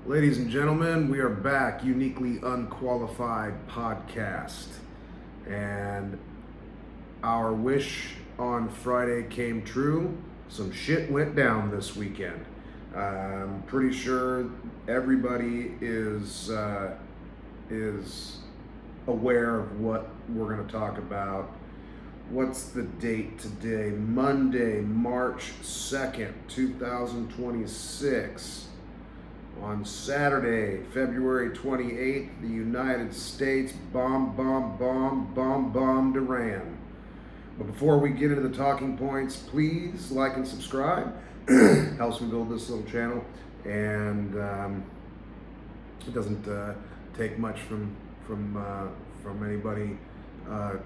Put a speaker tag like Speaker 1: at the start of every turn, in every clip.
Speaker 1: Ladies and gentlemen, we are back, Uniquely Unqualified podcast. And our wish on Friday came true. Some shit went down this weekend. I'm pretty sure everybody is aware of what we're going to talk about. What's the date today? Monday, March 2nd, 2026. On Saturday, February 28th, the United States bombed Iran. But before we get into the talking points, please like and subscribe. Helps me build this little channel, and it doesn't take much from anybody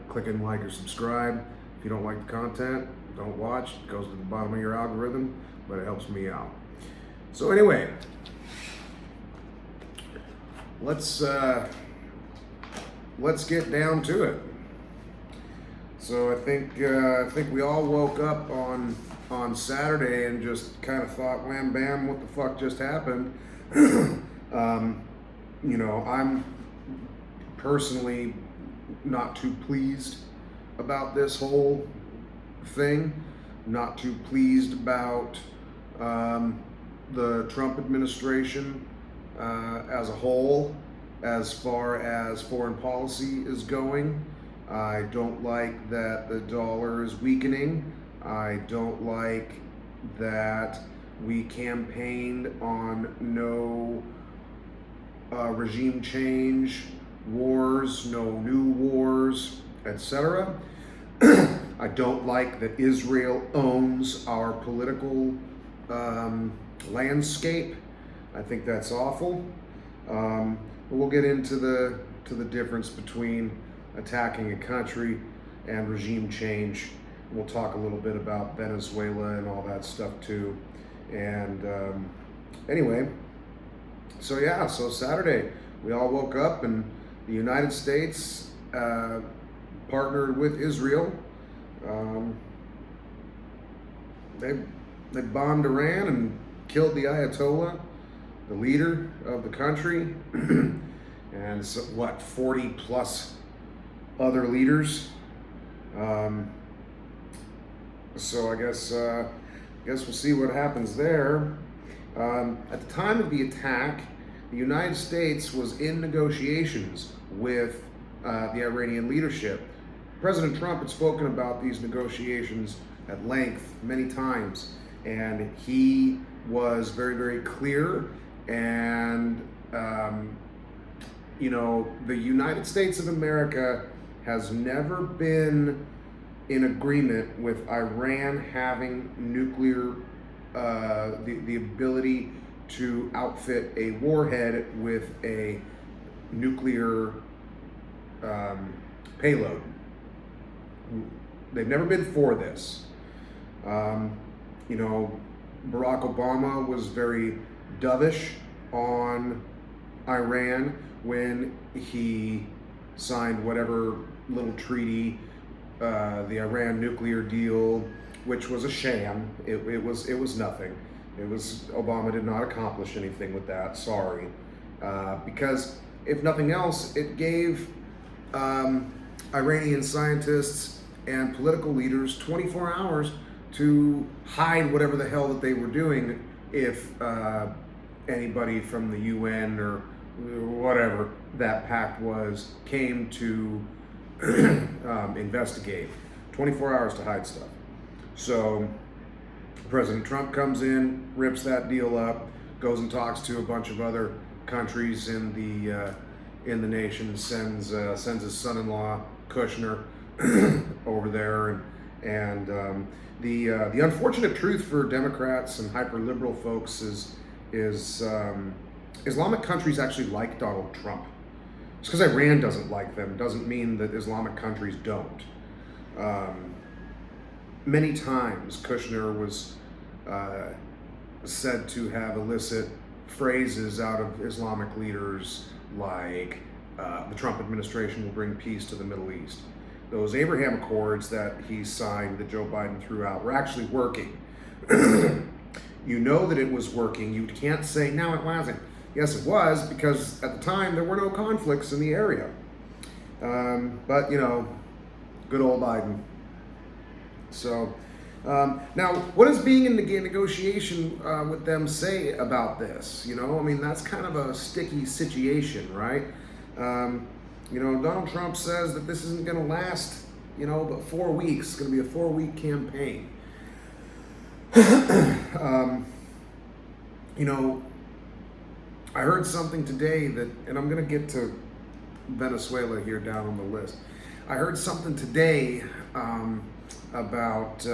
Speaker 1: clicking like or subscribe. If you don't like the content, don't watch. It goes to the bottom of your algorithm, but it helps me out. So anyway, let's get down to it. So I think we all woke up on Saturday and just kind of thought, wham bam, what the fuck just happened? I'm personally not too pleased about this whole thing. Not too pleased about the Trump administration as a whole, as far as foreign policy is going. I don't like that the dollar is weakening. I don't like that we campaigned on no regime change, wars, no new wars, etc. I don't like that Israel owns our political landscape. I think that's awful. But we'll get into the difference between attacking a country and regime change. We'll talk a little bit about Venezuela and all that stuff too. And anyway, so Saturday we all woke up and the United States partnered with Israel. They bombed Iran and killed the Ayatollah, the leader of the country, and 40 plus other leaders. So I guess we'll see what happens there. At the time of the attack, the United States was in negotiations with the Iranian leadership. President Trump had spoken about these negotiations at length many times, and he was very, very clear. And the United States of America has never been in agreement with Iran having nuclear, the ability to outfit a warhead with a nuclear payload. They've never been for this. Barack Obama was very dovish on Iran when he signed whatever little treaty, the Iran nuclear deal, which was a sham. It was nothing. Obama did not accomplish anything with that. Sorry, because if nothing else, it gave Iranian scientists and political leaders 24 hours to hide whatever the hell that they were doing. If anybody from the UN or whatever that pact was came to investigate, 24 hours to hide stuff. So President Trump comes in, rips that deal up, goes and talks to a bunch of other countries in the nation, sends his son-in-law Kushner over there, and the unfortunate truth for Democrats and hyper-liberal folks is Islamic countries actually like Donald Trump. Just because Iran doesn't like them doesn't mean that Islamic countries don't. Many times Kushner was said to have illicit phrases out of Islamic leaders like, the Trump administration will bring peace to the Middle East. Those Abraham Accords that he signed, that Joe Biden threw out, were actually working. You know that it was working. You can't say, no, it wasn't. Yes, it was, because at the time there were no conflicts in the area. But, good old Biden. So, now, what does being in the negotiation with them say about this? That's kind of a sticky situation, right? Donald Trump says that this isn't going to last, but 4 weeks. It's going to be a 4-week campaign. I heard something today and I'm going to get to Venezuela here down on the list. I heard something today about,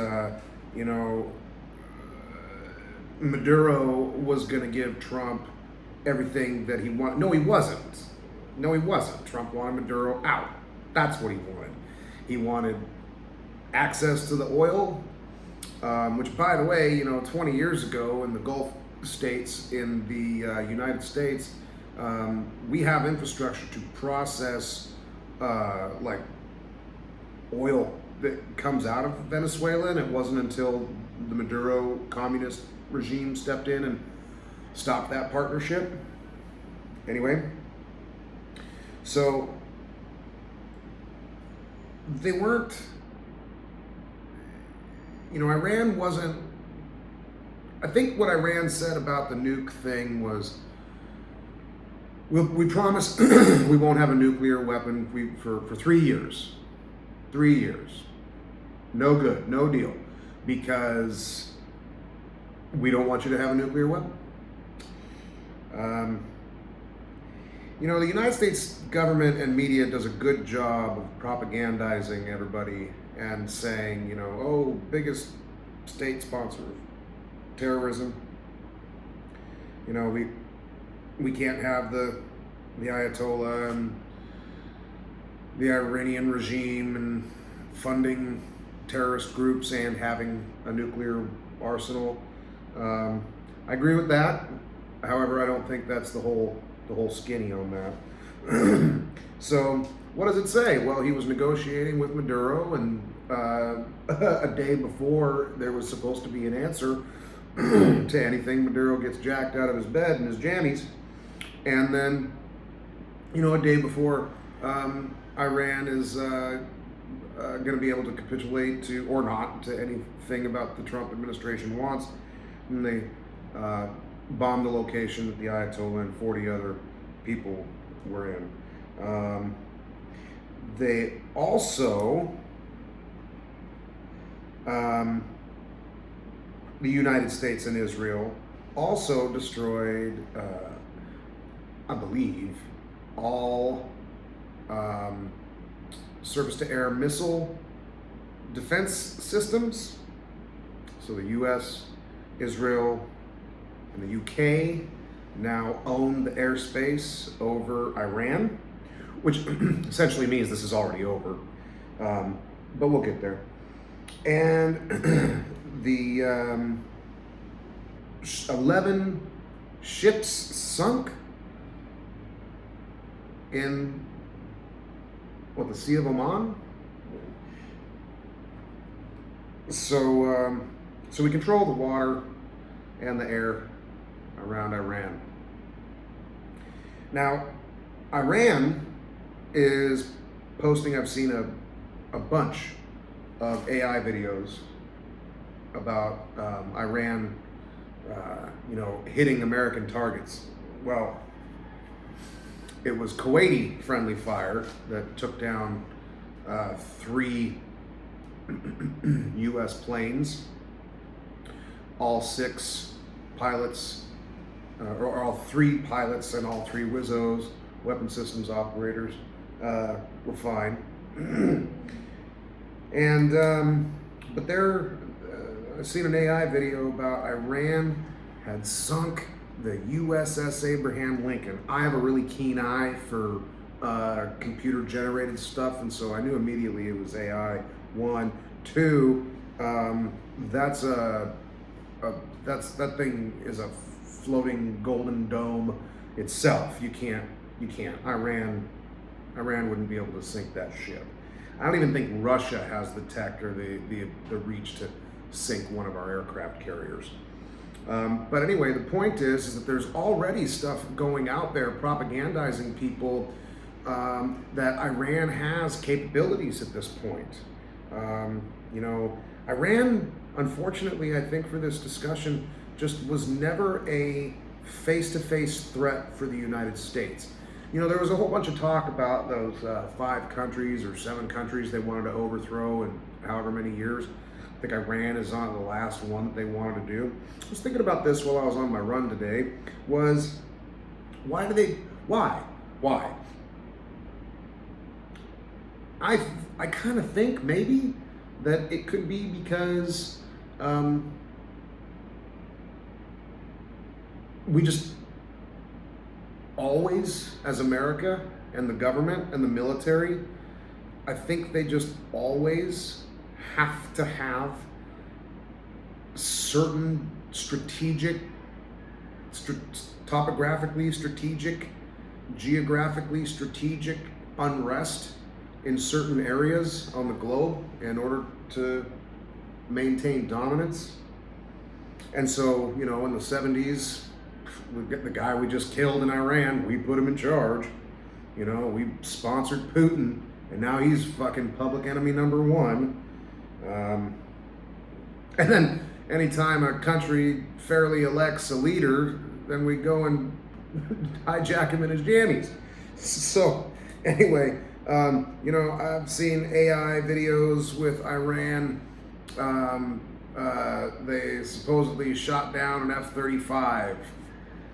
Speaker 1: Maduro was going to give Trump everything that he wanted. No, he wasn't. Trump wanted Maduro out. That's what he wanted. He wanted access to the oil, which, by the way, 20 years ago in the Gulf states in the United States, we have infrastructure to process like oil that comes out of Venezuela, and it wasn't until the Maduro communist regime stepped in and stopped that partnership. Anyway, so they weren't, Iran wasn't, I think what Iran said about the nuke thing was, we promise we won't have a nuclear weapon for 3 years. 3 years. No good, no deal. Because we don't want you to have a nuclear weapon. The United States government and media does a good job of propagandizing everybody and saying, biggest state sponsor of terrorism. We can't have the Ayatollah and the Iranian regime and funding terrorist groups and having a nuclear arsenal. I agree with that. However, I don't think that's the whole skinny on that. So what does it say? Well, he was negotiating with Maduro, and a day before there was supposed to be an answer to anything. Maduro gets jacked out of his bed in his jammies, and then a day before, Iran is going to be able to capitulate to, or not, to anything about the Trump administration wants, and they bombed the location that the Ayatollah and 40 other people were in. They also, the United States and Israel also destroyed, I believe, all surface-to-air missile defense systems. So the U.S., Israel, and the UK now own the airspace over Iran, which essentially means this is already over, but we'll get there. And the 11 ships sunk in the Sea of Oman. So we control the water and the air around Iran. Now, Iran is posting, I've seen a bunch of AI videos about Iran, hitting American targets. Well, it was Kuwaiti friendly fire that took down 3 U.S. planes. All 6 pilots, or all 3 pilots and all 3 WISOs, weapon systems operators, were fine. And but I've seen an AI video about Iran had sunk the USS Abraham Lincoln. I have a really keen eye for computer generated stuff, and so I knew immediately it was AI. 1, 2, that thing is a floating golden dome itself. You can't. Iran wouldn't be able to sink that ship. I don't even think Russia has the tech or the reach to sink one of our aircraft carriers. But anyway, the point is that there's already stuff going out there propagandizing people that Iran has capabilities at this point. You know, Iran, unfortunately, I think for this discussion, just was never a face-to-face threat for the United States. You know, there was a whole bunch of talk about those 5 countries or 7 countries they wanted to overthrow in however many years. I think Iran is on the last one that they wanted to do. I was thinking about this while I was on my run today, was why? I kind of think maybe that it could be because we just always, as America and the government and the military, I think they just always have to have certain topographically strategic, geographically strategic unrest in certain areas on the globe in order to maintain dominance. And so, you know, in the 70s, we get the guy we just killed in Iran, we put him in charge. You know, we sponsored Putin, and now he's fucking public enemy number 1. And then anytime a country fairly elects a leader, then we go and hijack him in his jammies. So anyway, you know, I've seen AI videos with Iran. They supposedly shot down an F-35.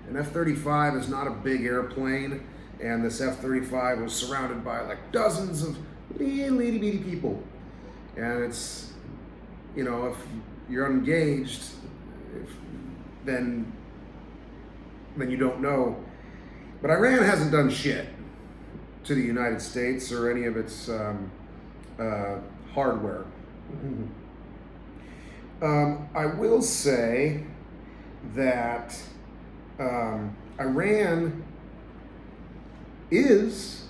Speaker 1: An F-35 is not a big airplane, and this F-35 was surrounded by like dozens of little itty bitty people. And it's, you know, if you're unengaged, then you don't know. But Iran hasn't done shit to the United States or any of its hardware. I will say that Iran is,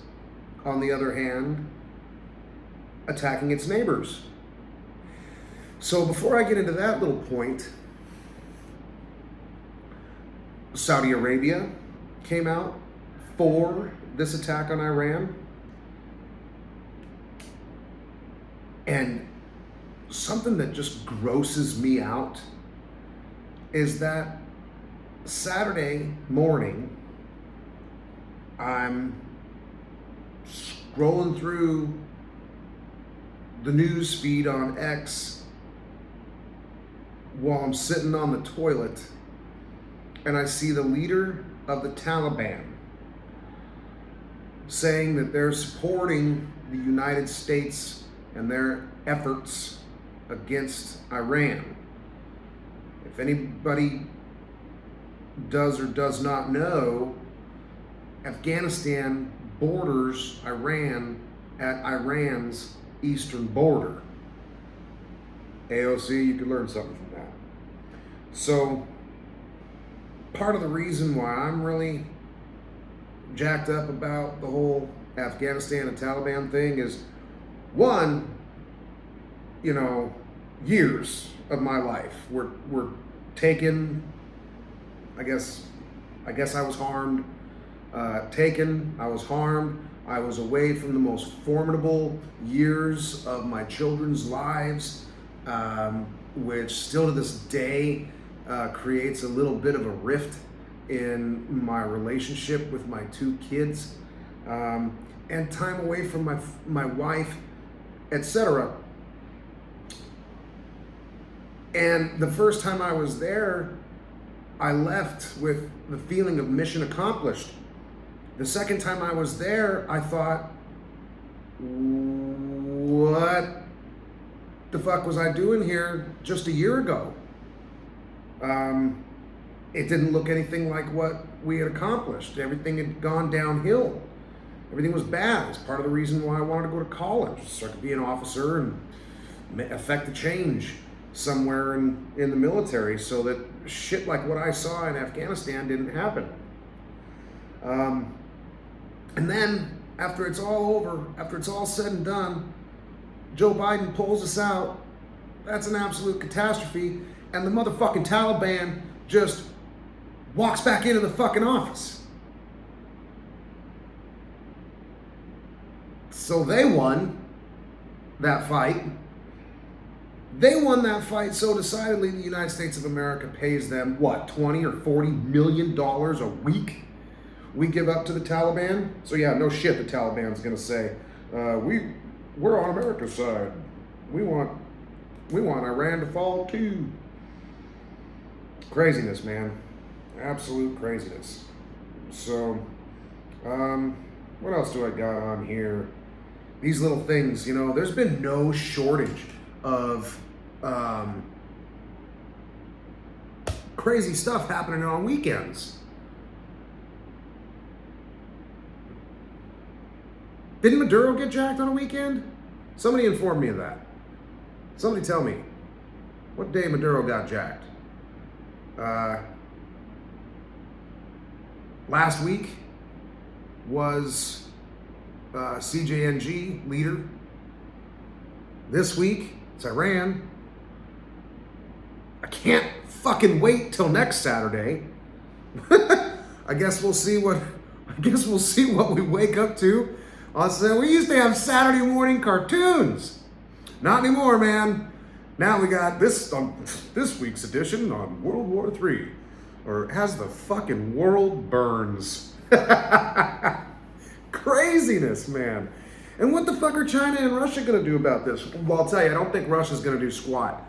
Speaker 1: on the other hand, attacking its neighbors. So before I get into that little point, Saudi Arabia came out for this attack on Iran. And something that just grosses me out is that Saturday morning, I'm scrolling through the news feed on X while I'm sitting on the toilet, and I see the leader of the Taliban saying that they're supporting the United States and their efforts against Iran. If anybody does or does not know, Afghanistan borders Iran at Iran's eastern border. AOC, you could learn something from that. So, part of the reason why I'm really jacked up about the whole Afghanistan and Taliban thing is, one, you know, years of my life were taken. I guess I was harmed. I was harmed. I was away from the most formidable years of my children's lives, which still to this day creates a little bit of a rift in my relationship with my 2 kids, and time away from my wife, etc. And the first time I was there, I left with the feeling of mission accomplished. The second time I was there, I thought, what the fuck was I doing here just a year ago? It didn't look anything like what we had accomplished. Everything had gone downhill. Everything was bad. It's part of the reason why I wanted to go to college, so I could be an officer and affect the change somewhere in the military, so that shit like what I saw in Afghanistan didn't happen. And then, after it's all over, after it's all said and done, Joe Biden pulls us out. That's an absolute catastrophe. And the motherfucking Taliban just walks back into the fucking office. So they won that fight. They won that fight so decidedly the United States of America pays them, what, 20 or 40 million dollars a week we give up to the Taliban? So yeah, no shit the Taliban's gonna say, we're on America's side. We want Iran to fall too. Craziness, man. Absolute craziness. So, what else do I got on here? These little things, you know, there's been no shortage of crazy stuff happening on weekends. Didn't Maduro get jacked on a weekend? Somebody inform me of that. Somebody tell me what day Maduro got jacked. Last week was CJNG leader. This week it's Iran. I can't fucking wait till next Saturday. I guess we'll see what we wake up to. Also, we used to have Saturday morning cartoons. Not anymore, man. Now we got this week's edition on World War III, or as the fucking world burns. Craziness, man. And what the fuck are China and Russia gonna do about this? Well, I'll tell you, I don't think Russia's gonna do squat.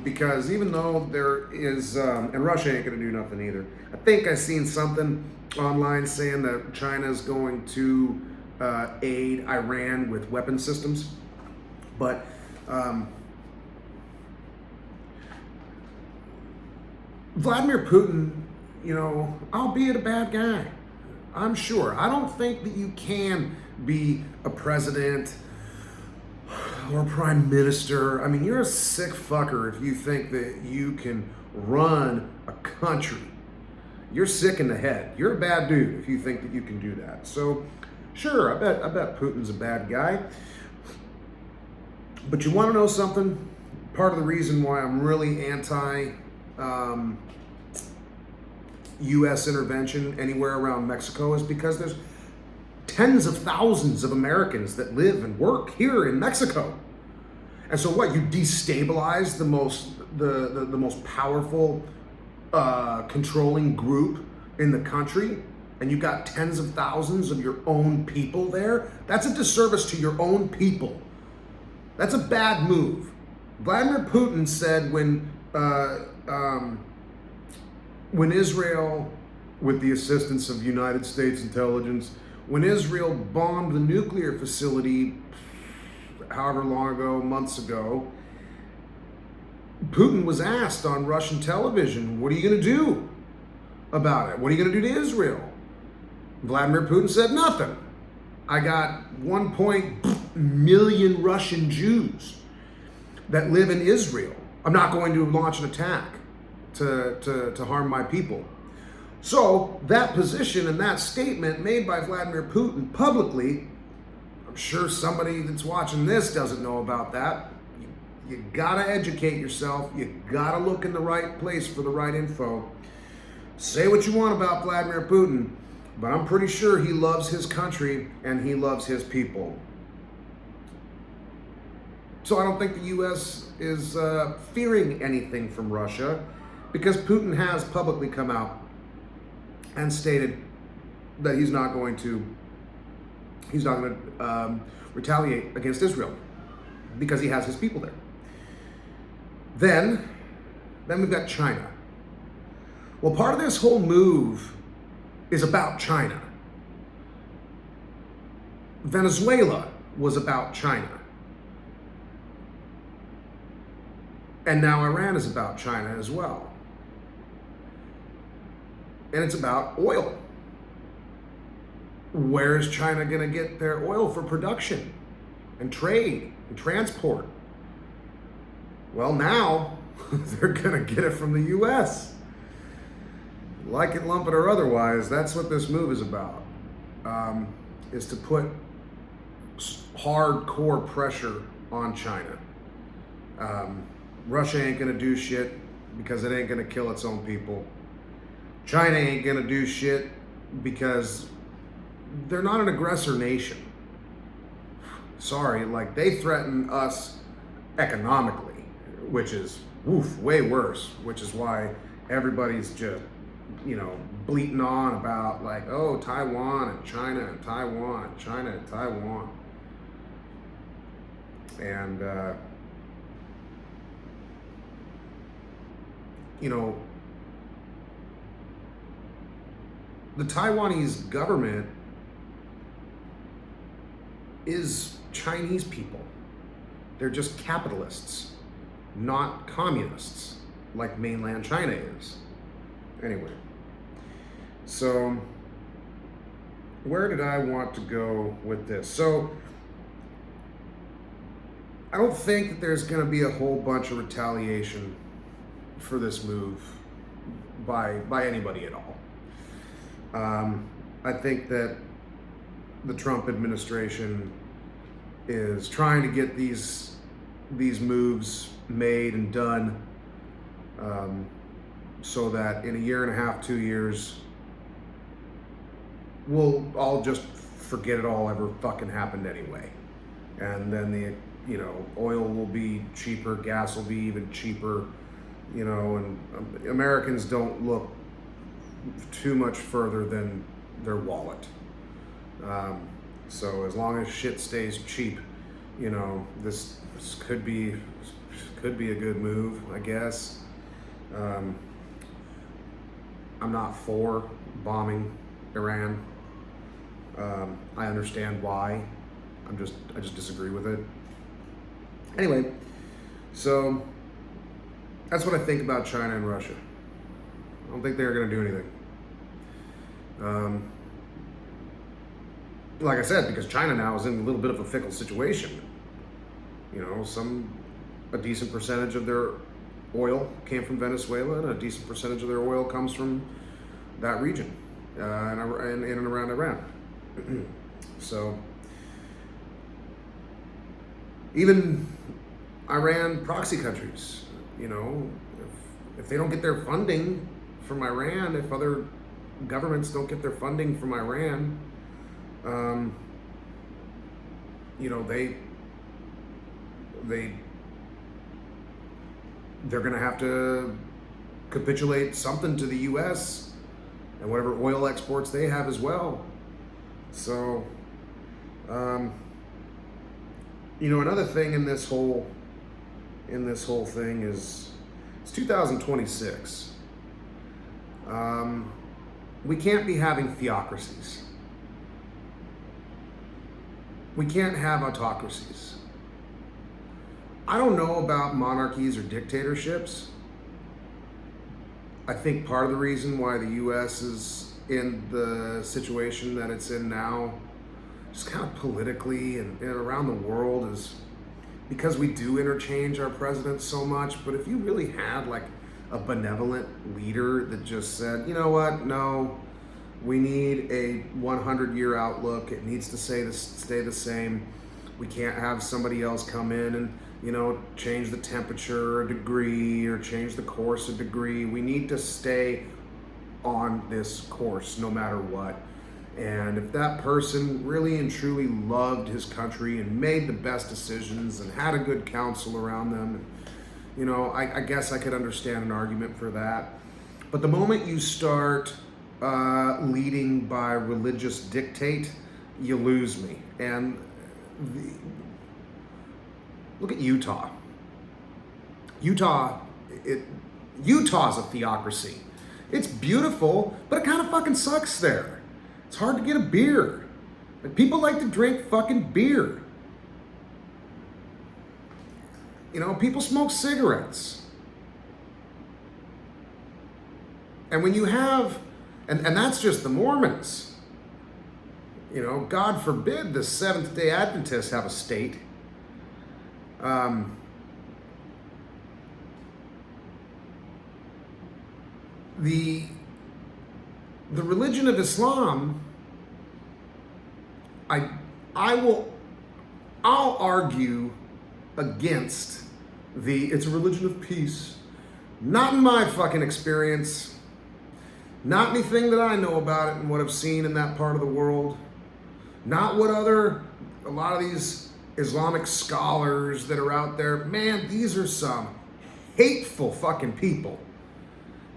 Speaker 1: Because even though there is, and Russia ain't gonna do nothing either. I think I seen something online saying that China's going to aid Iran with weapon systems. But Vladimir Putin, you know, albeit a bad guy, I'm sure. I don't think that you can be a president or a prime minister. I mean, you're a sick fucker if you think that you can run a country. You're sick in the head. You're a bad dude if you think that you can do that. So, sure, I bet Putin's a bad guy. But you want to know something? Part of the reason why I'm really anti U.S. intervention anywhere around Mexico is because there's tens of thousands of Americans that live and work here in Mexico. And so what, you destabilize the most powerful controlling group in the country, and you got tens of thousands of your own people there? That's a disservice to your own people. That's a bad move. Vladimir Putin said when Israel, with the assistance of United States intelligence, when Israel bombed the nuclear facility however long ago, months ago, Putin was asked on Russian television, what are you going to do about it? What are you going to do to Israel? Vladimir Putin said, nothing. I got 1 million Russian Jews that live in Israel. I'm not going to launch an attack to harm my people. So that position and that statement made by Vladimir Putin publicly, I'm sure somebody that's watching this doesn't know about that. You gotta educate yourself. You gotta look in the right place for the right info. Say what you want about Vladimir Putin, but I'm pretty sure he loves his country and he loves his people. So I don't think the U.S. is fearing anything from Russia, because Putin has publicly come out and stated that he's not going to retaliate against Israel because he has his people there. Then we've got China. Well, part of this whole move is about China. Venezuela was about China. And now Iran is about China as well. And it's about oil. Where is China going to get their oil for production and trade and transport? Well, now they're going to get it from the U.S. Like it, lump it, or otherwise, that's what this move is about, is to put hardcore pressure on China. Russia ain't going to do shit. because it ain't gonna kill its own people. China ain't gonna do shit because they're not an aggressor nation. Sorry, like they threaten us economically, which is way worse, which is why everybody's just, bleating on about like, oh, Taiwan and China and Taiwan and China and Taiwan. And, the Taiwanese government is Chinese people. They're just capitalists, not communists, like mainland China is. Anyway, so where did I want to go with this? So I don't think that there's going to be a whole bunch of retaliation for this move by anybody at all. I think that the Trump administration is trying to get these moves made and done, so that in a year and a half, 2 years, we'll all just forget it all ever fucking happened anyway. And then the oil will be cheaper, gas will be even cheaper, and Americans don't look too much further than their wallet. So as long as shit stays cheap, this could be a good move, I guess. I'm not for bombing Iran. I understand why. I just disagree with it. Anyway, so that's what I think about China and Russia. I don't think they're going to do anything. Like I said, because China now is in a little bit of a fickle situation. A decent percentage of their oil came from Venezuela, and a decent percentage of their oil comes from that region, and in and around Iran. So even Iran proxy countries, if they don't get their funding from Iran, if other governments don't get their funding from Iran, they're going to have to capitulate something to the U.S. and whatever oil exports they have as well. So, another thing in this whole thing is it's 2026. We can't be having theocracies. We can't have autocracies. I don't know about monarchies or dictatorships. I think part of the reason why the U.S. is in the situation that it's in now, just kind of politically and around the world, is because we do interchange our presidents so much. But if you really had like a benevolent leader that just said, you know what, no, we need a 100-year outlook. It needs to stay the same. We can't have somebody else come in and, change the temperature a degree or change the course a degree. We need to stay on this course no matter what. And if that person really and truly loved his country and made the best decisions and had a good counsel around them, I guess I could understand an argument for that. But the moment you start leading by religious dictate, you lose me. And look at Utah. Utah's a theocracy. It's beautiful, but it kind of fucking sucks there. It's hard to get a beer. Like, people like to drink fucking beer. People smoke cigarettes. And when you have, and that's just the Mormons. God forbid the Seventh-day Adventists have a state. The religion of Islam, I'll argue against it's a religion of peace. Not in my fucking experience. Not anything that I know about it and what I've seen in that part of the world. Not what a lot of these Islamic scholars that are out there. Man, these are some hateful fucking people.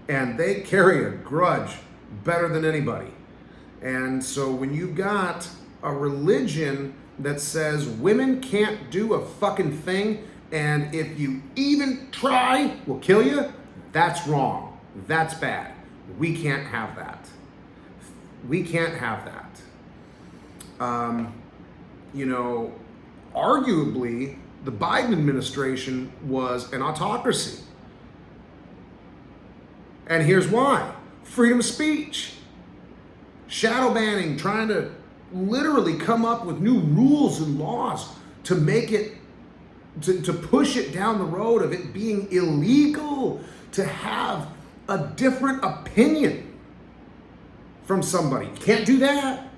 Speaker 1: And they carry a grudge better than anybody. And so when you've got a religion that says women can't do a fucking thing, and if you even try, we'll kill you, that's wrong. That's bad. We can't have that. We can't have that. Arguably, the Biden administration was an autocracy. And here's why. Freedom of speech. Shadow banning, trying to literally come up with new rules and laws to make it, to push it down the road of it being illegal to have a different opinion from somebody. Can't do that.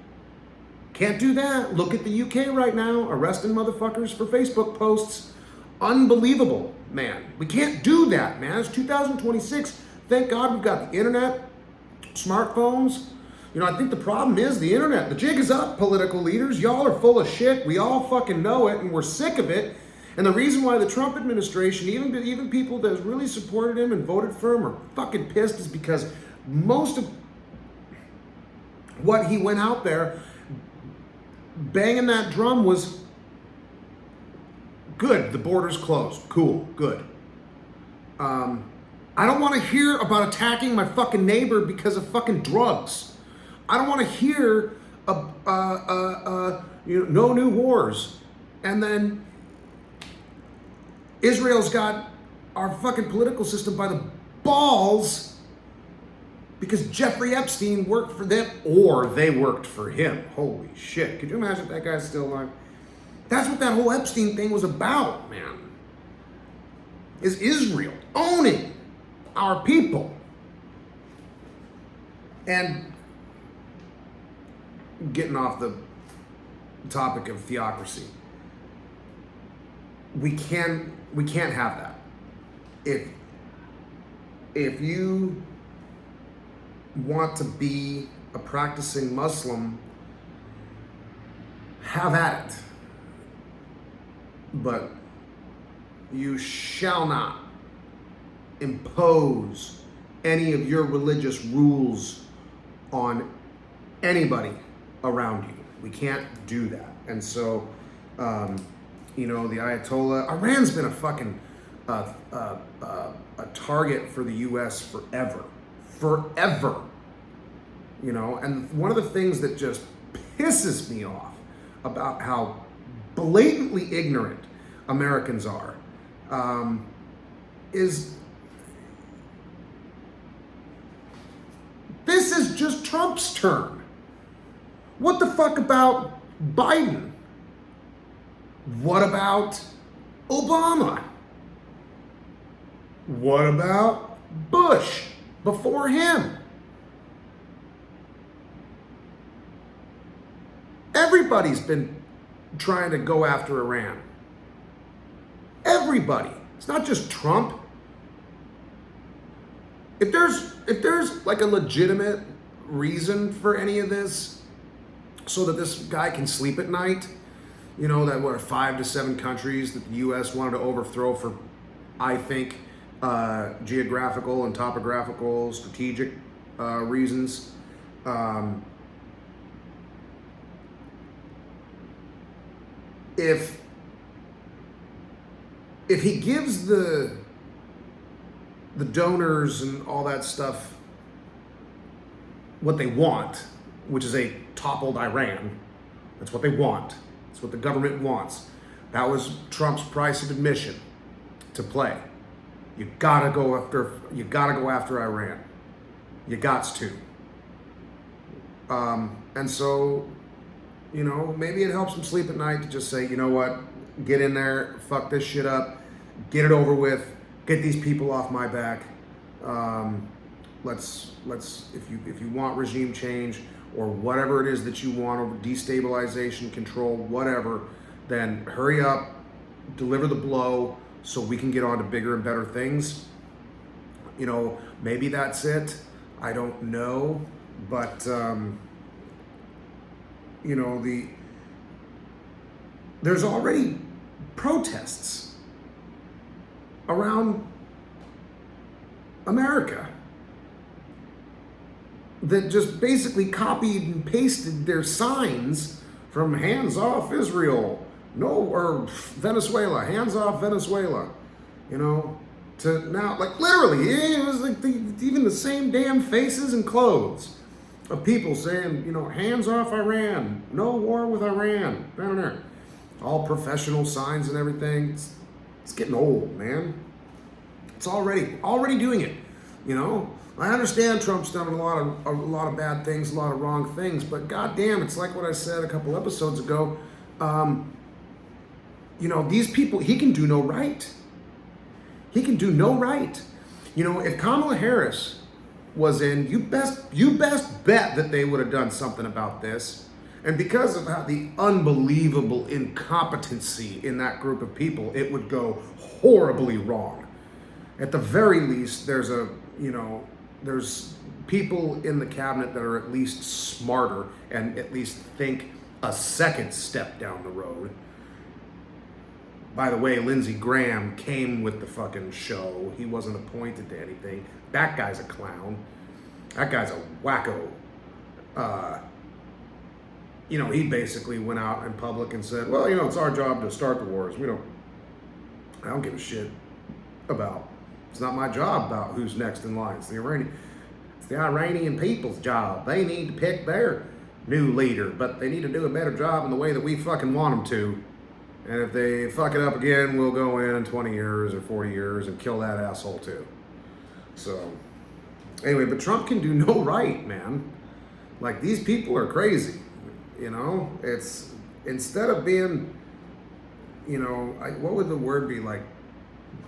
Speaker 1: Can't do that. Look at the UK right now, arresting motherfuckers for Facebook posts. Unbelievable, man. We can't do that, man. It's 2026. Thank God we've got the internet, smartphones. I think the problem is the internet. The jig is up, political leaders. Y'all are full of shit. We all fucking know it, and we're sick of it. And the reason why the Trump administration, even people that really supported him and voted for him, are fucking pissed is because most of what he went out there banging that drum was good. The border's closed. Cool. Good. I don't want to hear about attacking my fucking neighbor because of fucking drugs. I don't want to hear no new wars. And then Israel's got our fucking political system by the balls because Jeffrey Epstein worked for them, or they worked for him. Holy shit. Could you imagine if that guy's still alive? That's what that whole Epstein thing was about, man. Is Israel owning our people. And getting off the topic of theocracy, we can't have that. If you want to be a practicing Muslim, have at it. But you shall not impose any of your religious rules on anybody around you. We can't do that. And so, the Ayatollah, Iran's been a fucking a target for the U.S. forever. And one of the things that just pisses me off about how blatantly ignorant Americans are is this is just Trump's turn. What the fuck about Biden? What about Obama? What about Bush before him? Everybody's been trying to go after Iran. Everybody. It's not just Trump. If there's like a legitimate reason for any of this, so that this guy can sleep at night, that were 5 to 7 countries that the U.S. wanted to overthrow for, I think, geographical and topographical, strategic reasons. If he gives the donors and all that stuff what they want, which is a toppled Iran, that's what they want. That's what the government wants. That was Trump's price of admission to play. You gotta go after Iran. You gots to. And so, maybe it helps him sleep at night to just say, you know what, get in there, fuck this shit up, get it over with, get these people off my back. Let's if you want regime change or whatever it is that you want, over destabilization, control, whatever, then hurry up, deliver the blow so we can get on to bigger and better things. Maybe that's it. I don't know. But, there's already protests around America that just basically copied and pasted their signs from hands off Israel, or Venezuela, hands off Venezuela, to now, like literally, it was like even the same damn faces and clothes of people saying, hands off Iran, no war with Iran, all professional signs and everything. It's getting old, man. It's already doing it, I understand Trump's done a lot of bad things, a lot of wrong things, but goddamn, it's like what I said a couple episodes ago. These people, he can do no right. He can do no right. If Kamala Harris was in, you best bet that they would have done something about this. And because of how the unbelievable incompetency in that group of people, it would go horribly wrong. At the very least, there's people in the cabinet that are at least smarter and at least think a second step down the road. By the way, Lindsey Graham came with the fucking show. He wasn't appointed to anything. That guy's a clown. That guy's a wacko. He basically went out in public and said, well, it's our job to start the wars. I don't give a shit about. It's not my job about who's next in line. It's the Iranian people's job. They need to pick their new leader, but they need to do a better job in the way that we fucking want them to. And if they fuck it up again, we'll go in 20 years or 40 years and kill that asshole too. So, anyway, but Trump can do no right, man. Like, these people are crazy. It's, instead of being, what would the word be, like,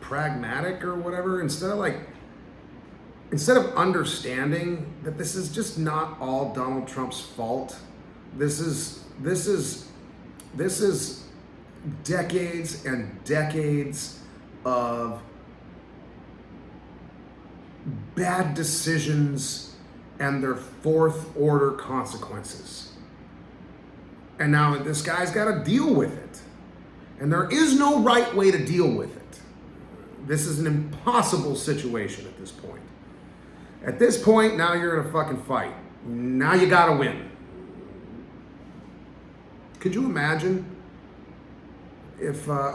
Speaker 1: pragmatic or whatever, instead of understanding that this is just not all Donald Trump's fault. This is decades and decades of bad decisions and their fourth order consequences. And now this guy's got to deal with it. And there is no right way to deal with it. This is an impossible situation at this point. At this point, now you're in a fucking fight. Now you got to win. Could you imagine if the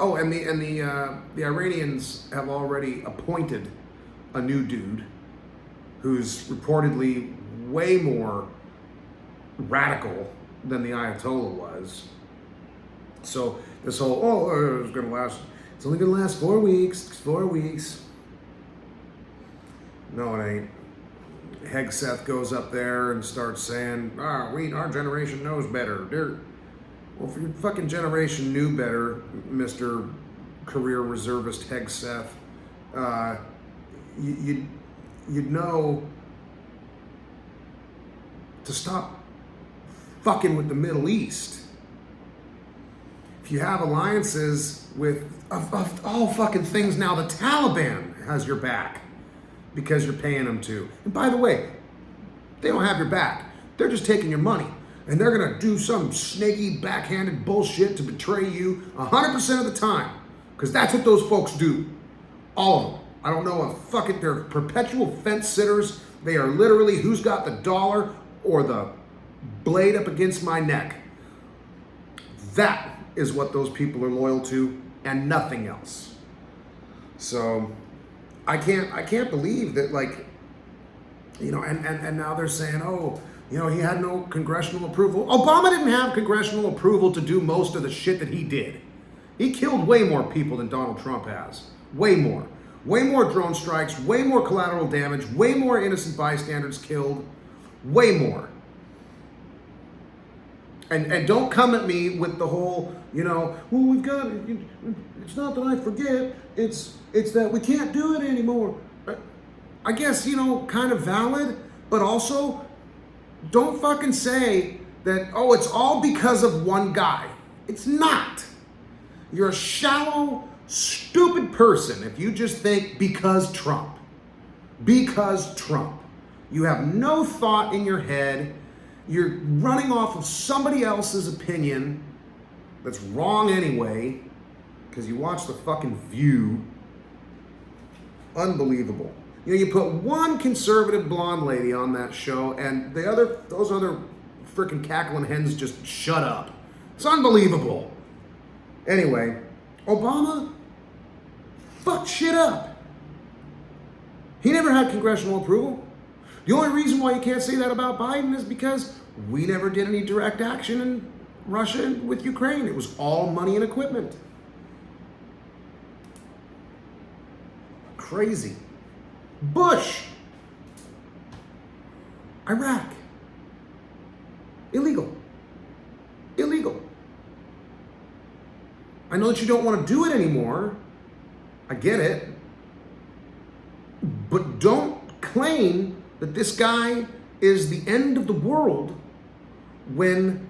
Speaker 1: Iranians have already appointed a new dude who's reportedly way more radical than the Ayatollah was. So this whole it's only gonna last 4 weeks. 4 weeks. No, it ain't. Hegseth goes up there and starts saying, our generation knows better. Well, if your fucking generation knew better, Mr. Career Reservist Hegseth, you'd know to stop fucking with the Middle East. If you have alliances with, of all fucking things now, the Taliban has your back because you're paying them to. And by the way, they don't have your back. They're just taking your money. And they're going to do some snaky, backhanded bullshit to betray you 100% of the time. Because that's what those folks do. All of them. I don't know if they're perpetual fence sitters. They are literally who's got the dollar or the blade up against my neck. That is what those people are loyal to and nothing else. So I can't believe that, like, and now they're saying, he had no congressional approval. Obama didn't have congressional approval to do most of the shit that he did. He killed way more people than Donald Trump has. Way more. Way more drone strikes, way more collateral damage, way more innocent bystanders killed. Way more. And don't come at me with the whole, we've got, it's not that I forget, it's that we can't do it anymore. I guess, kind of valid, but also, don't fucking say that, it's all because of one guy. It's not. You're a shallow, stupid person if you just think because Trump. because Trump. You have no thought in your head. You're running off of somebody else's opinion that's wrong anyway, because you watch the fucking View. Unbelievable. You know, you put one conservative blonde lady on that show, and those other freaking cackling hens just shut up. It's unbelievable. Anyway, Obama fucked shit up. He never had congressional approval. The only reason why you can't say that about Biden is because we never did any direct action in Russia with Ukraine. It was all money and equipment. Crazy. Bush. Iraq. Illegal. Illegal. I know that you don't want to do it anymore. I get it. But don't claim that this guy is the end of the world when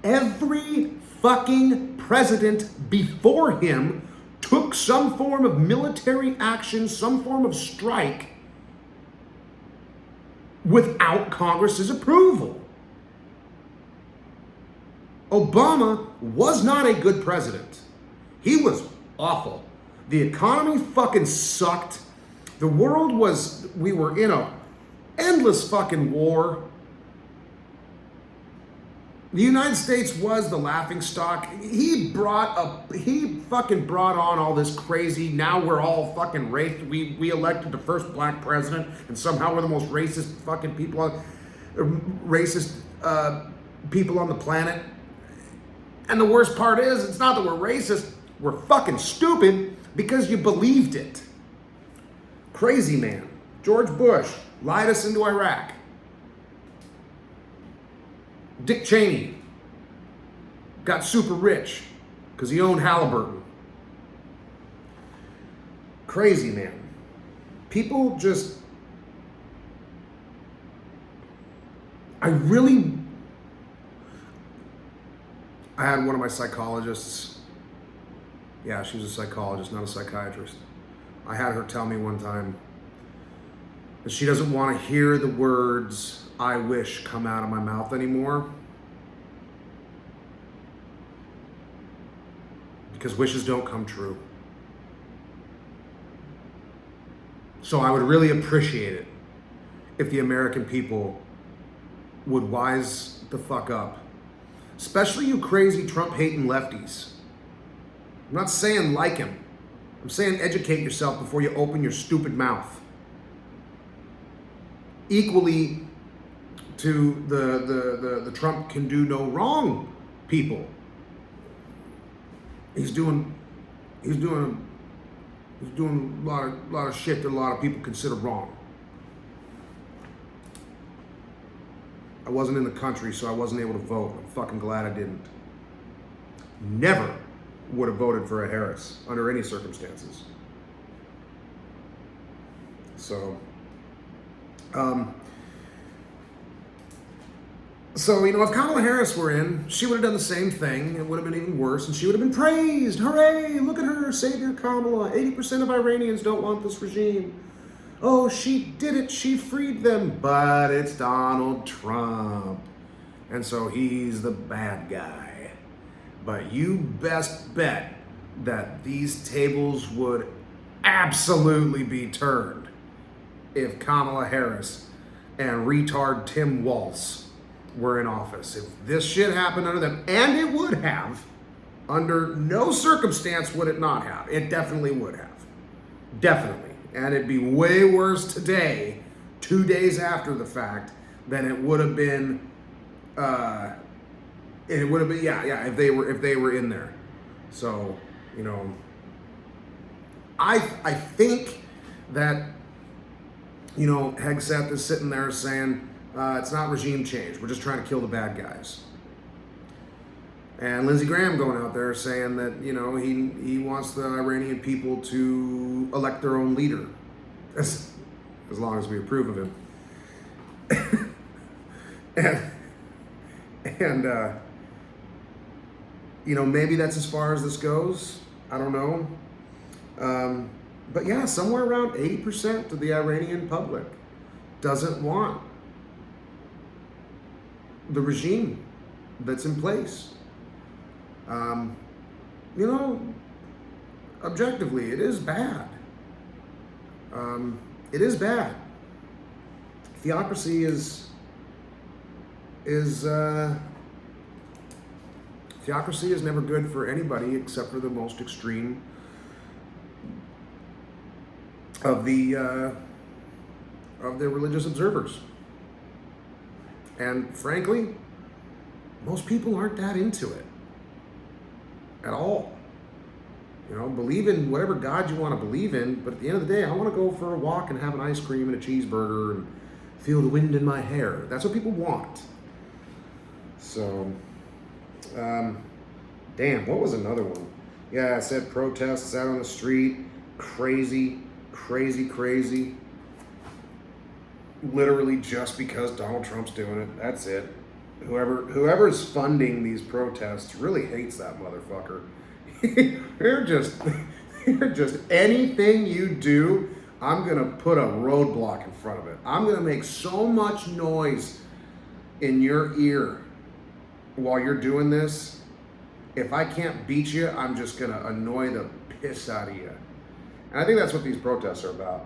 Speaker 1: every fucking president before him took some form of military action, some form of strike without Congress's approval. Obama was not a good president. He was awful. The economy fucking sucked. The world we were in a endless fucking war. The United States was the laughingstock. He fucking brought on all this crazy, now we're all fucking racist. We elected the first black president, and somehow we're the most racist fucking people on the planet. And the worst part is, it's not that we're racist, we're fucking stupid because you believed it. Crazy man. George Bush lied us into Iraq. Dick Cheney got super rich because he owned Halliburton. Crazy man. People just... I had one of my psychologists. Yeah, she was a psychologist, not a psychiatrist. I had her tell me one time that she doesn't want to hear the words "I wish" come out of my mouth anymore, because wishes don't come true. So I would really appreciate it if the American people would wise the fuck up. Especially you crazy Trump-hating lefties. I'm not saying like him. I'm saying educate yourself before you open your stupid mouth. Equally to the Trump can do no wrong people. He's doing a lot of shit that a lot of people consider wrong. I wasn't in the country, so I wasn't able to vote. I'm fucking glad I didn't. Never would have voted for a Harris under any circumstances. So, if Kamala Harris were in, she would have done the same thing. It would have been even worse, and she would have been praised. Hooray, look at her, Savior Kamala. 80% of Iranians don't want this regime. Oh, she did it, she freed them. But it's Donald Trump, and so he's the bad guy. But you best bet that these tables would absolutely be turned if Kamala Harris and retard Tim Walz were in office. If this shit happened under them, and it would have, under no circumstance would it not have. It definitely would have. Definitely. And it'd be way worse today, 2 days after the fact, than it would have been, if they were in there. So, I think that, Hegseth is sitting there saying, it's not regime change. We're just trying to kill the bad guys. And Lindsey Graham going out there saying that, he wants the Iranian people to elect their own leader. As long as we approve of him. and maybe that's as far as this goes. I don't know. But yeah, somewhere around 80% of the Iranian public doesn't want the regime that's in place. Um, you know, objectively, it is bad. It is bad. Theocracy is theocracy is never good for anybody except for the most extreme of the religious observers. And frankly, most people aren't that into it at all. You know, believe in whatever God you want to believe in, but at the end of the day, I want to go for a walk and have an ice cream and a cheeseburger and feel the wind in my hair. That's what people want. So, damn, what was another one? Yeah, I said protests out on the street. Crazy. Literally just because Donald Trump's doing it. That's it. Whoever's funding these protests really hates that motherfucker. They're just anything you do, I'm gonna put a roadblock in front of it. I'm gonna make so much noise in your ear while you're doing this. If I can't beat you, I'm just gonna annoy the piss out of you. And I think that's what these protests are about.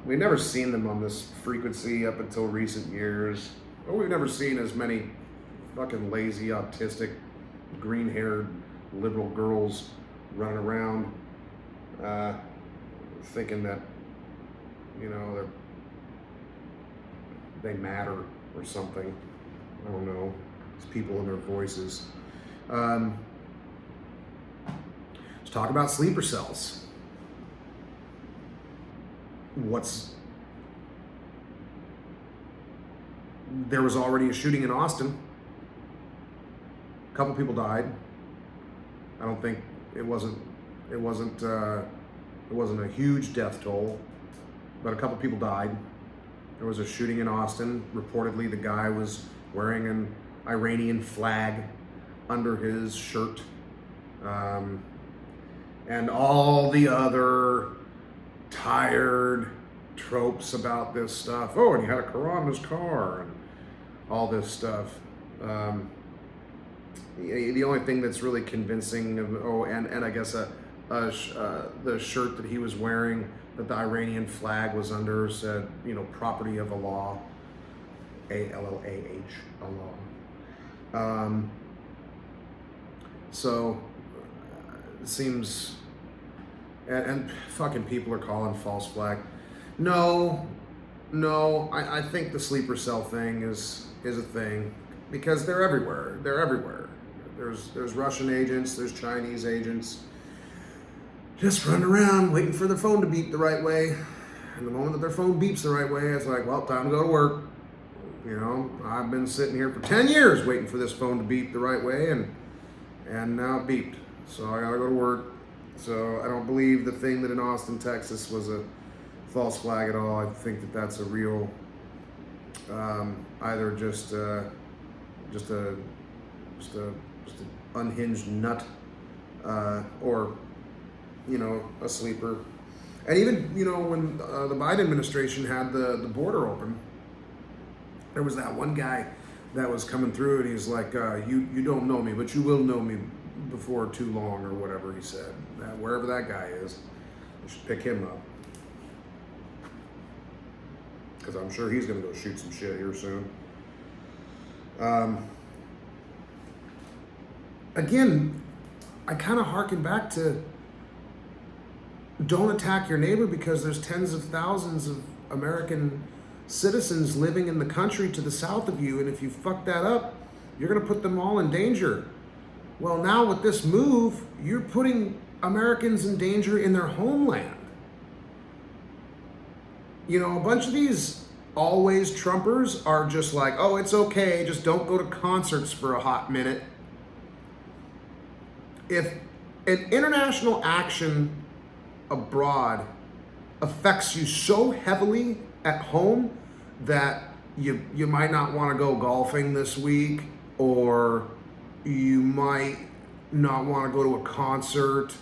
Speaker 1: We've never seen them on this frequency up until recent years. Or we've never seen as many fucking lazy, autistic, green-haired liberal girls running around thinking that, you know, they matter or something. I don't know. It's people and their voices. Let's talk about sleeper cells. There was already a shooting in Austin. A couple people died. I don't think it wasn't a huge death toll, but a couple people died. There was a shooting in Austin. Reportedly, the guy was wearing an Iranian flag under his shirt, and all the other tired tropes about this stuff. Oh, and he had a Quran in his car, and all this stuff. The only thing that's really convincing and I guess the shirt that he was wearing that the Iranian flag was under said, you know, property of Allah, ALLAH, Allah. So it seems, and fucking people are calling false flag. No, I think the sleeper cell thing is a thing because they're everywhere. There's Russian agents, there's Chinese agents, just running around waiting for their phone to beep the right way. And the moment that their phone beeps the right way, it's like, well, time to go to work. You know, I've been sitting here for 10 years waiting for this phone to beep the right way, and now it beeped. So I gotta go to work. So I don't believe the thing that in Austin, Texas was a false flag at all. I think that that's a real, either just a unhinged nut, or, you know, a sleeper. And even, you know, when the Biden administration had the border open, there was that one guy that was coming through, and he's like, you don't know me, but you will know me before too long, or whatever he said. Wherever that guy is, you should pick him up. Because I'm sure he's going to go shoot some shit here soon. Again, I kind of harken back to don't attack your neighbor because there's tens of thousands of American citizens living in the country to the south of you, and if you fuck that up, you're going to put them all in danger. Well, now with this move, you're putting Americans in danger in their homeland. You know, a bunch of these always Trumpers are just like, oh, it's okay, just don't go to concerts for a hot minute. If an international action abroad affects you so heavily at home that you might not want to go golfing this week, or you might not want to go to a concert,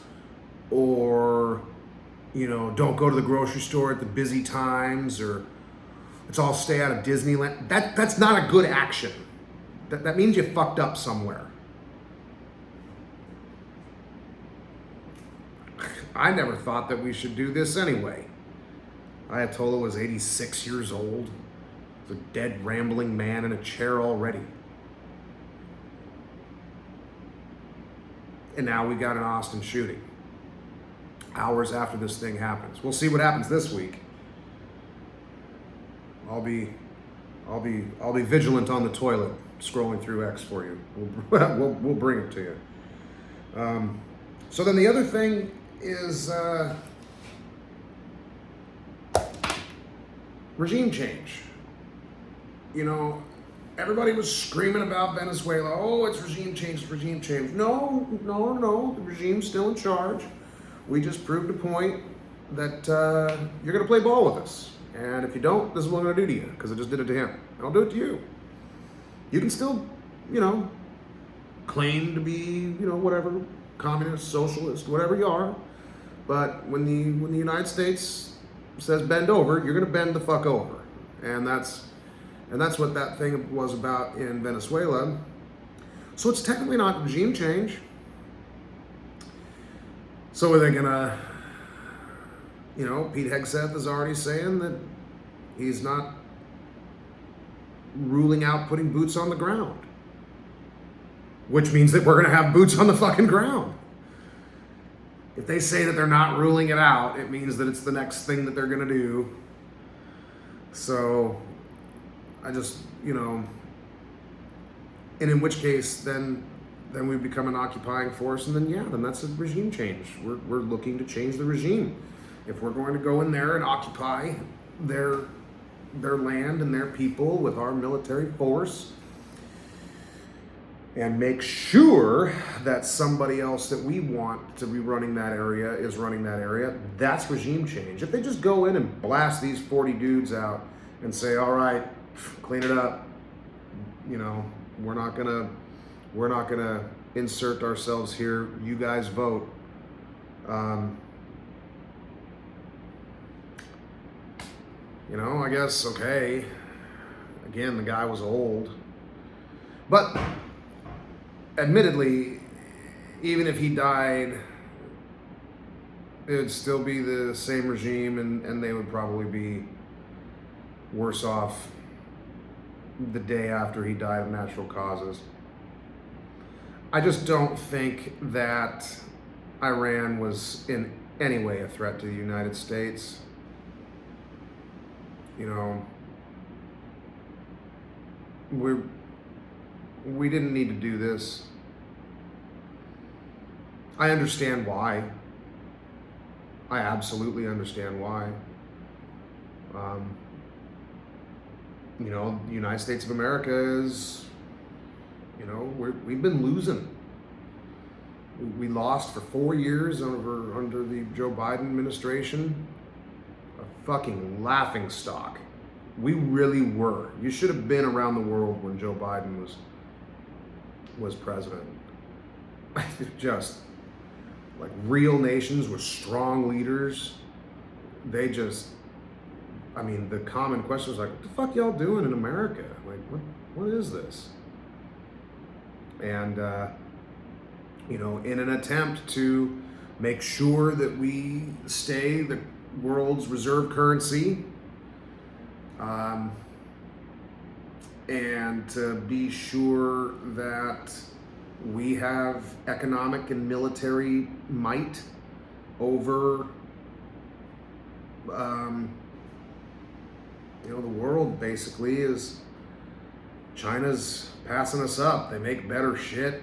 Speaker 1: or don't go to the grocery store at the busy times, or let's all stay out of Disneyland. That's not a good action. That means you fucked up somewhere. I never thought that we should do this anyway. Ayatollah was 86 years old. He was a dead, rambling man in a chair already. And now we got an Austin shooting. Hours after this thing happens. We'll see what happens this week. I'll be vigilant on the toilet, scrolling through X for you. We'll bring it to you. So then the other thing is regime change. Everybody was screaming about Venezuela. Oh, it's regime change, it's regime change. No. The regime's still in charge. We just proved a point that you're going to play ball with us. And if you don't, this is what I'm going to do to you, because I just did it to him. And I'll do it to you. You can still, claim to be, whatever, communist, socialist, whatever you are. But when the United States says bend over, you're going to bend the fuck over. And that's what that thing was about in Venezuela. So it's technically not regime change. So are they gonna, Pete Hegseth is already saying that he's not ruling out putting boots on the ground, which means that we're gonna have boots on the fucking ground. If they say that they're not ruling it out, it means that it's the next thing that they're gonna do. So I just, and in which case then we become an occupying force, and then that's a regime change. We're looking to change the regime. If we're going to go in there and occupy their land and their people with our military force and make sure that somebody else that we want to be running that area is running that area, that's regime change. If they just go in and blast these 40 dudes out and say, all right, clean it up, we're not gonna insert ourselves here, you guys vote. I guess, okay. Again, the guy was old. But admittedly, even if he died, it would still be the same regime, and they would probably be worse off the day after he died of natural causes. I just don't think that Iran was in any way a threat to the United States. We didn't need to do this. I understand why. I absolutely understand why. The United States of America is, we've been losing. We lost for 4 years under the Joe Biden administration. A fucking laughing stock. We really were. You should have been around the world when Joe Biden was president. Just like real nations with strong leaders. They just, the common question was like, what the fuck y'all doing in America? Like, what is this? And, in an attempt to make sure that we stay the world's reserve currency, and to be sure that we have economic and military might over the world, basically, is China's passing us up. They make better shit.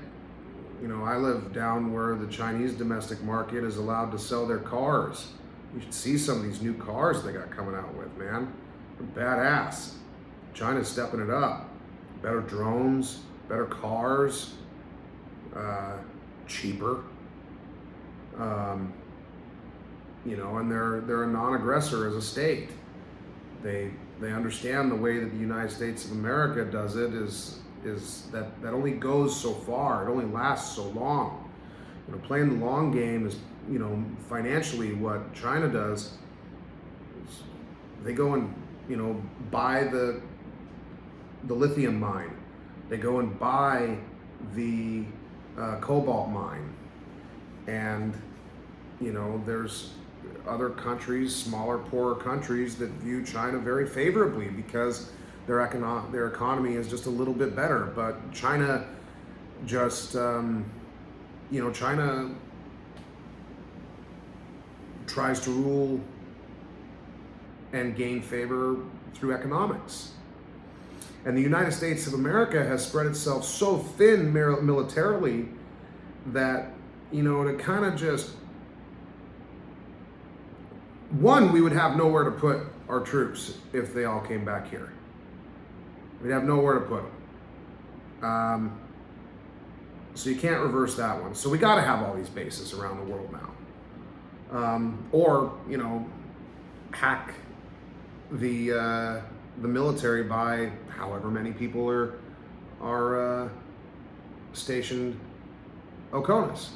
Speaker 1: I live down where the Chinese domestic market is allowed to sell their cars. You should see some of these new cars they got coming out with, man. They're badass. China's stepping it up. Better drones, better cars, cheaper. And they're a non-aggressor as a state. They understand the way that the United States of America does it is that only goes so far. It only lasts so long. Playing the long game financially, what China does is they go and, buy the lithium mine. They go and buy the cobalt mine. And, there's other countries, smaller, poorer countries, that view China very favorably because their economy is just a little bit better. But China just, China tries to rule and gain favor through economics. And the United States of America has spread itself so thin militarily that, to kind of just, one, we would have nowhere to put our troops if they all came back here. We'd have nowhere to put them. So you can't reverse that one. So we got to have all these bases around the world now. Or, hack the military by however many people are stationed OCONUS.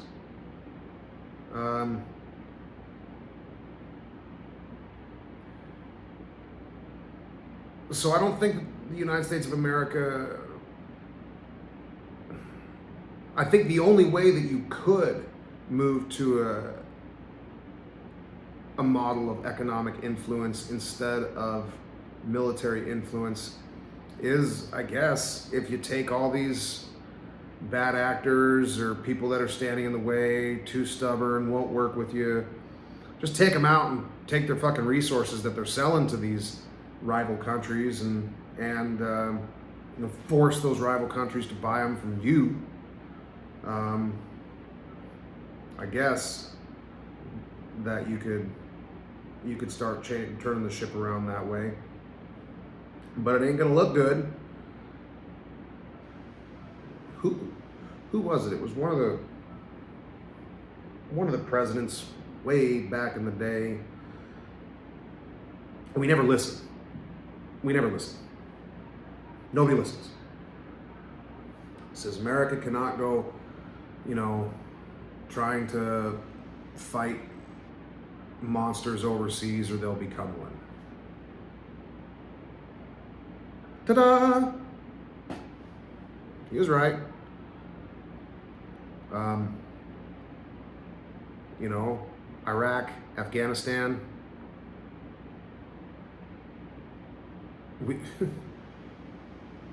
Speaker 1: So I don't think the United States of America, I think the only way that you could move to a model of economic influence instead of military influence is, I guess, if you take all these bad actors or people that are standing in the way, too stubborn, won't work with you, just take them out and take their fucking resources that they're selling to these rival countries and force those rival countries to buy them from you. I guess that you could start turning the ship around that way, but it ain't gonna look good. Who was it? It was one of the presidents way back in the day. We never listen. Nobody listens. It says America cannot go, trying to fight monsters overseas or they'll become one. Ta-da! He was right. Iraq, Afghanistan,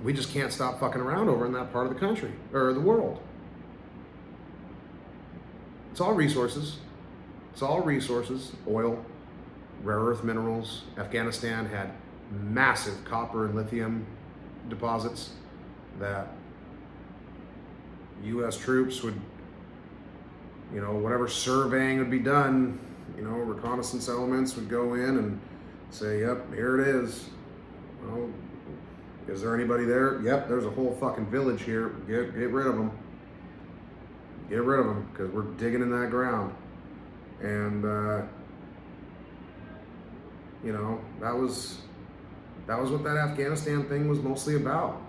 Speaker 1: we just can't stop fucking around over in that part of the country or the world. It's all resources. Oil, rare earth minerals. Afghanistan had massive copper and lithium deposits that U.S. troops would, whatever surveying would be done, reconnaissance elements would go in and say, yep, here it is. Well, is there anybody there? Yep, there's a whole fucking village here. Get rid of them. Get rid of them, because we're digging in that ground. And, that was what that Afghanistan thing was mostly about.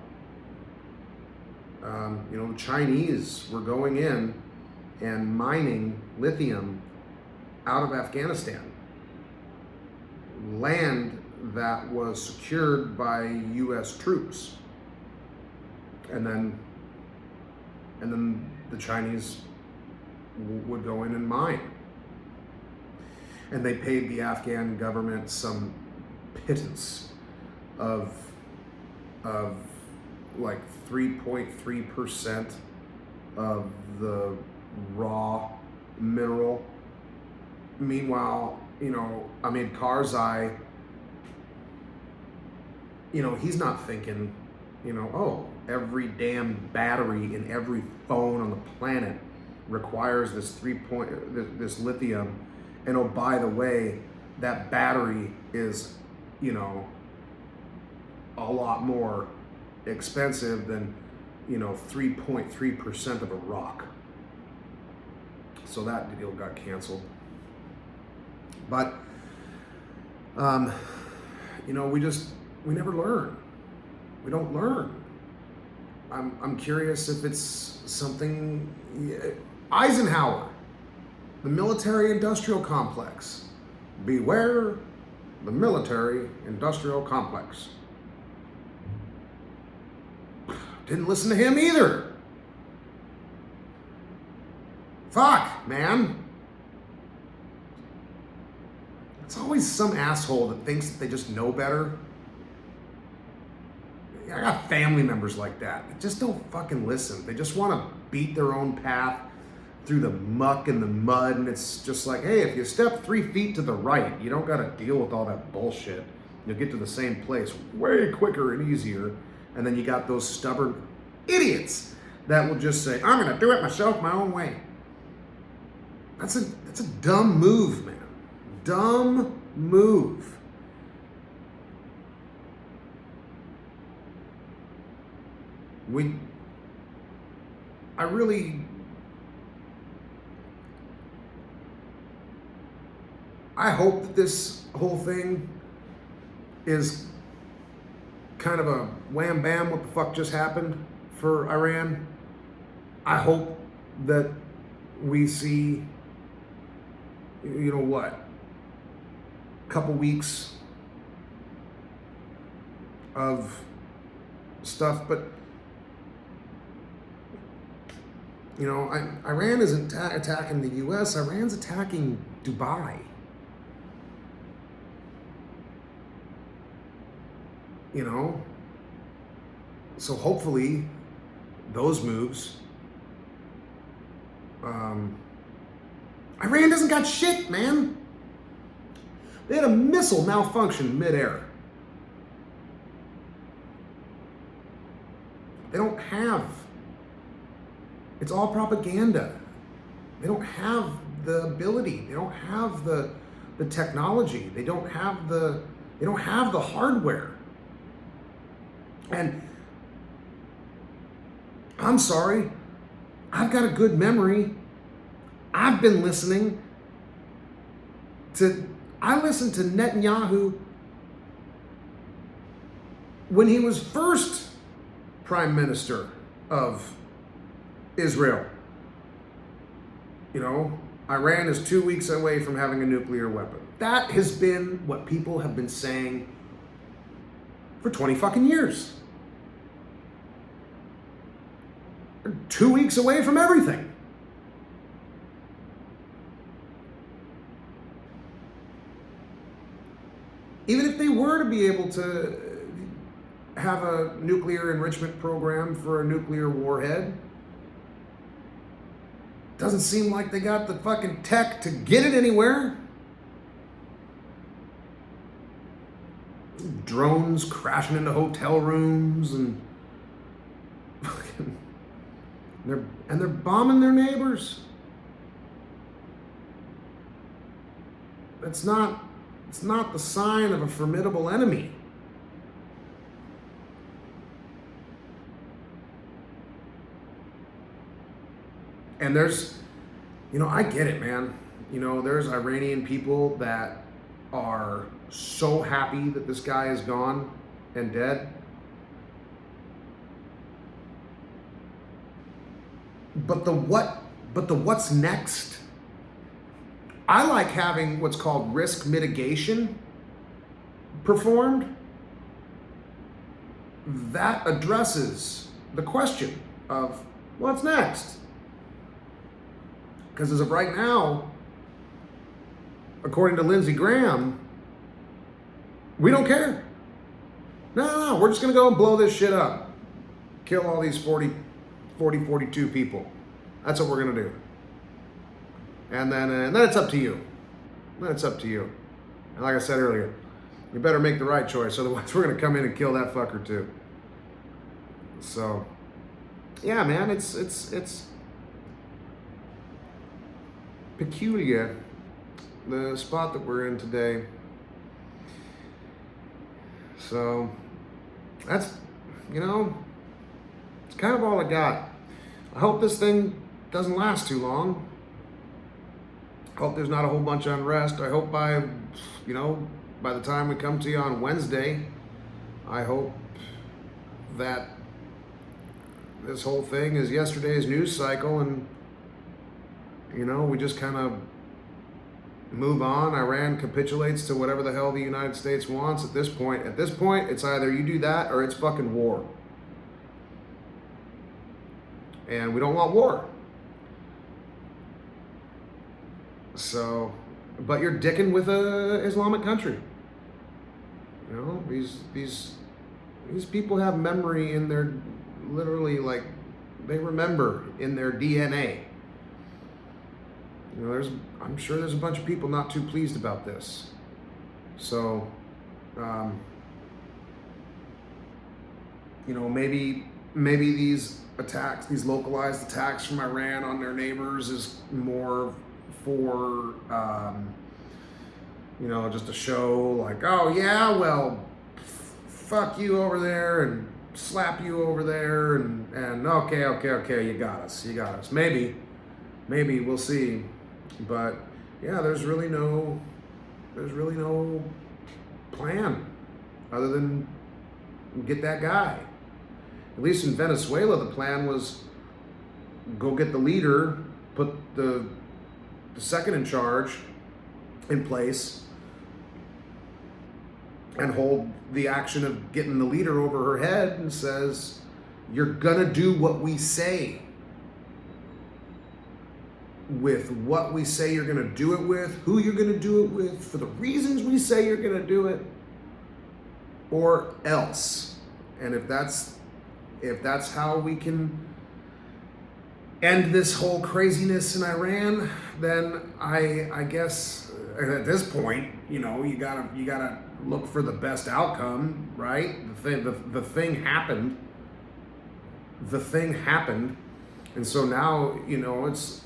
Speaker 1: The Chinese were going in and mining lithium out of Afghanistan. Land that was secured by U.S. troops. And then the Chinese would go in and mine. And they paid the Afghan government some pittance of like 3.3% of the raw mineral. Meanwhile, Hamid Karzai, he's not thinking, every damn battery in every phone on the planet requires this lithium. And oh, by the way, that battery is, a lot more expensive than, 3.3% of a rock. So that deal got canceled. But, we never learn. We don't learn. I'm curious if it's something. Eisenhower the military-industrial complex. Beware the military-industrial complex. Didn't listen to him either. Fuck, man. It's always some asshole that thinks that they just know better. I got family members like that. They just don't fucking listen. They just want to beat their own path through the muck and the mud, and it's just like, hey, if you step 3 feet to the right, you don't got to deal with all that bullshit. You'll get to the same place way quicker and easier. And then you got those stubborn idiots that will just say, I'm going to do it myself, my own way. That's a dumb move, man. Dumb move. I hope that this whole thing is kind of a wham bam, what the fuck just happened for Iran. I hope that we see, you know what, a couple weeks of stuff, but you know, Iran isn't attacking the US, Iran's attacking Dubai. You know, so hopefully those moves. Iran doesn't got shit, man. They had a missile malfunction midair. They don't have. It's all propaganda. They don't have the ability. They don't have the technology. They don't have the hardware. And I'm sorry, I've got a good memory. I've been listening I listened to Netanyahu when he was first prime minister of Israel. You know, Iran is 2 weeks away from having a nuclear weapon. That has been what people have been saying for 20 fucking years. They're 2 weeks away from everything. Even if they were to be able to have a nuclear enrichment program for a nuclear warhead, doesn't seem like they got the fucking tech to get it anywhere. Drones crashing into hotel rooms and they're bombing their neighbors. It's not the sign of a formidable enemy. And there's, you know, I get it, man. You know, there's Iranian people that are so happy that this guy is gone and dead. But the what's next? I like having what's called risk mitigation performed. That addresses the question of what's next. Because as of right now, according to Lindsey Graham, we don't care. No, we're just going to go and blow this shit up. Kill all these 42 people. That's what we're going to do. And then it's up to you. Then it's up to you. And like I said earlier, you better make the right choice. Otherwise, we're going to come in and kill that fucker too. So, yeah, man, it's peculiar, the spot that we're in today. So, that's, you know, it's kind of all I got. I hope this thing doesn't last too long. I hope there's not a whole bunch of unrest. I hope by the time we come to you on Wednesday, I hope that this whole thing is yesterday's news cycle and, we just kind of move on. Iran capitulates to whatever the hell the United States wants at this point. At this point, it's either you do that or it's fucking war. And we don't want war. So, but you're dicking with a Islamic country. These people have memory in their, literally, like, they remember in their DNA. I'm sure there's a bunch of people not too pleased about this. So, maybe these attacks, these localized attacks from Iran on their neighbors is more for, just a show, like, oh yeah, well, fuck you over there and slap you over there and okay, you got us. Maybe we'll see. But yeah, there's really no plan other than get that guy. At least in Venezuela, the plan was go get the leader, put the second in charge in place, and hold the action of getting the leader over her head and says, you're gonna do what we say. With what we say you're gonna do it with, who you're gonna do it with, for the reasons we say you're gonna do it, or else. And if that's how we can end this whole craziness in Iran, then I guess at this point, you gotta look for the best outcome, right? The thing happened. The thing happened, and so now it's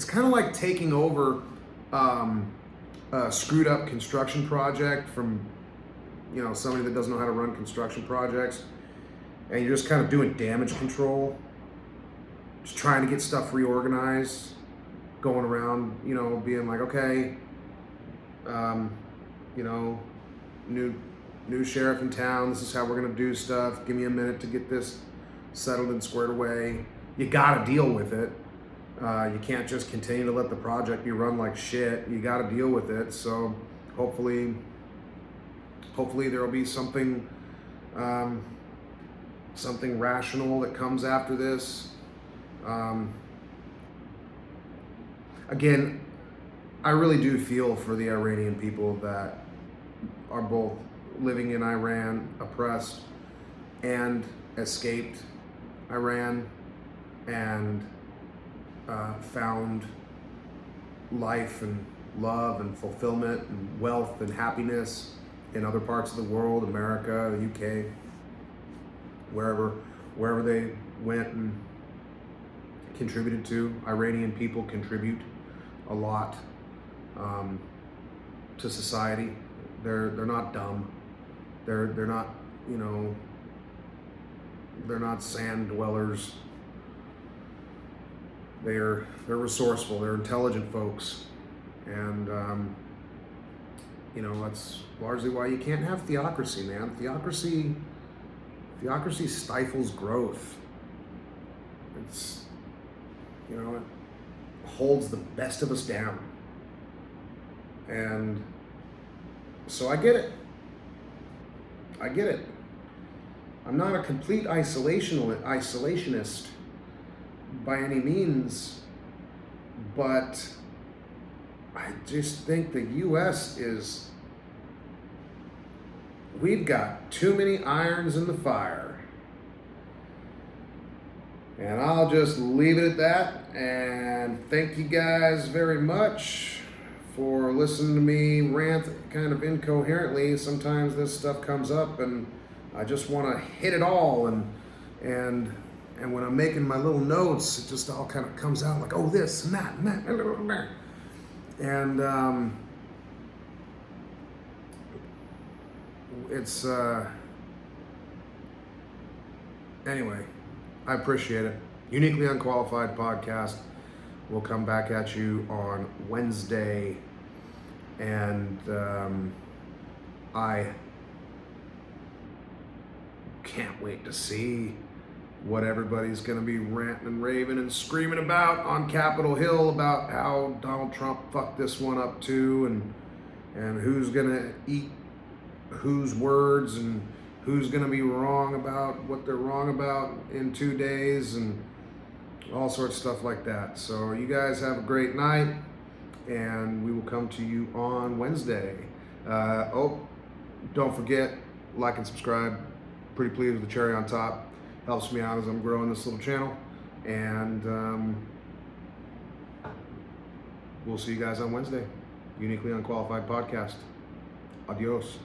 Speaker 1: kind of like taking over a screwed up construction project from somebody that doesn't know how to run construction projects, and you're just kind of doing damage control, just trying to get stuff reorganized, going around, being like, okay, new sheriff in town, this is how we're gonna do stuff, give me a minute to get this settled and squared away. You gotta deal with it. You can't just continue to let the project be run like shit. You gotta deal with it. So hopefully there will be something rational that comes after this. Again, I really do feel for the Iranian people that are both living in Iran, oppressed, and escaped Iran, and found life and love and fulfillment and wealth and happiness in other parts of the world, America, the UK, wherever they went and contributed to. Iranian people contribute a lot to society. They're not dumb. They're not they're not sand dwellers. They're resourceful. They're intelligent folks, and that's largely why you can't have theocracy, man. Theocracy stifles growth. It holds the best of us down, and so I get it. I'm not a complete isolationist by any means, but I just think the U.S. we've got too many irons in the fire. And I'll just leave it at that, and thank you guys very much for listening to me rant kind of incoherently. Sometimes this stuff comes up and I just want to hit it all, and when I'm making my little notes, it just all kind of comes out like, oh, this and that and that. And it's, anyway, I appreciate it. Uniquely Unqualified podcast will come back at you on Wednesday, and I can't wait to see what everybody's going to be ranting and raving and screaming about on Capitol Hill about how Donald Trump fucked this one up too, and who's going to eat whose words and who's going to be wrong about what they're wrong about in 2 days and all sorts of stuff like that. So you guys have a great night, and we will come to you on Wednesday. Don't forget, like and subscribe. Pretty pleased with the cherry on top. Helps me out as I'm growing this little channel. And we'll see you guys on Wednesday. Uniquely Unqualified Podcast. Adios.